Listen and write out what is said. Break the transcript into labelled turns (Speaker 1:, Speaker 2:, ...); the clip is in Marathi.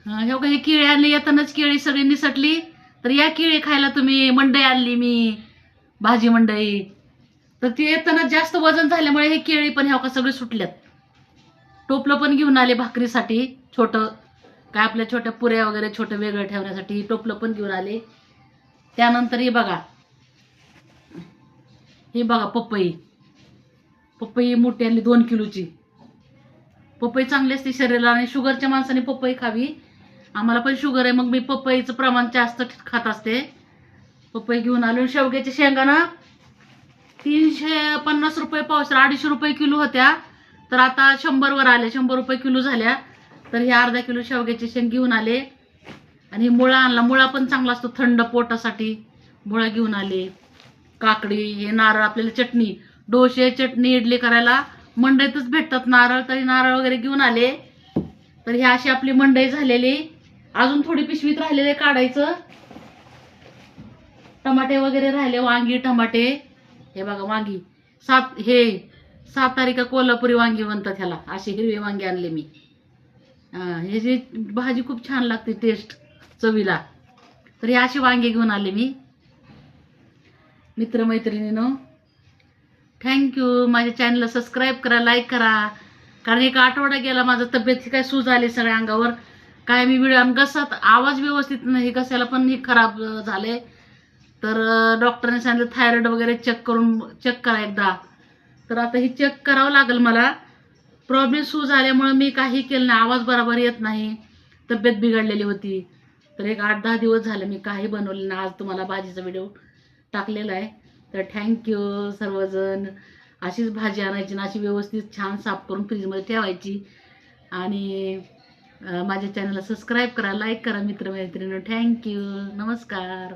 Speaker 1: हे बघा, हे केळी आणली, येतानाच केळी सगळी निसटली. तर या केळी खायला तुम्ही. मंडई आणली मी, भाजी मंडई. तर ते येताना जास्त वजन झाल्यामुळे हे केळी पण ह्या का सगळे सुटल्यात. टोपलं पण घेऊन आले भाकरीसाठी छोटं, काय आपल्या छोट्या पुऱ्या वगैरे छोटं वेगळं ठेवण्यासाठी टोपलं पण घेऊन आले. त्यानंतर हे बघा पपई. पपई मोठी आणली 2 किलोची. पपई चांगली असते शरीराला आणि शुगरच्या माणसाने पपई खावी. आम्हाला पण शुगर आहे, मग मी पपईचं प्रमाण जास्त खात असते. पपई घेऊन आलो. शेवग्याच्या शेंगा ना 350 रुपये पावशेर, 250 रुपये किलो होत्या. तर आता 100 वर आल्या, 100 रुपये किलो झाल्या. तर हे अर्धा किलो शेवग्याचे शेंग घेऊन आले. आणि मुळा आणला. मुळा पण चांगला असतो थंड पोटासाठी. मुळा घेऊन आले. काकडी, हे नारळ आपल्याला चटणी, डोसे चटणी इडली करायला मंडईतच भेटतात नारळ. तरी नारळ वगैरे घेऊन आले. तर ही अशी आपली मंडई झालेली. अजून थोडी पिशवीत राहिलेले काढायचं. टमाटे वगैरे राहिले, वांगी टमाटे. हे बघा वांगी, 7 तारीख कोल्हापुरी वांगी म्हणतात ह्याला. अशी हिरवी वांगी आणले मी. ह्याची भाजी खूप छान लागते टेस्ट चवीला. तर हे अशी वांगी घेऊन आले मी. मित्रमैत्रिणींनो, थँक्यू. माझ्या चॅनलला सबस्क्राईब करा, लाईक करा. कारण एक आठवडा गेला माझं तब्येत काय सूज आली सगळ्या अंगावर. काय मी व्हिडिओ घसात आवाज व्यवस्थित नाही, घसायला पण हे खराब झाले. तर डॉक्टरने सांगितलं थायरॉइड वगैरे चेक करा एकदा. तर आता ही चेक करावं लागेल मला. प्रॉब्लेम सूज आल्यामुळे मी काही केलं नाही, आवाज बरोबर येत नाही, तब्येत बिघडलेली होती. तर एक 8-10 दिवस झाले मी काही बनवले नाही. आज तुम्हाला भाजीचा व्हिडिओ टाकलेला आहे. तर थँक्यू सर्वजण. अशीच भाजी आणायची ना, अशी व्यवस्थित छान साफ करून फ्रीजमध्ये ठेवायची. आणि माझ्या चॅनलला सबस्क्राईब करा, लाईक करा मित्रमैत्रिणी. थँक्यू. नमस्कार.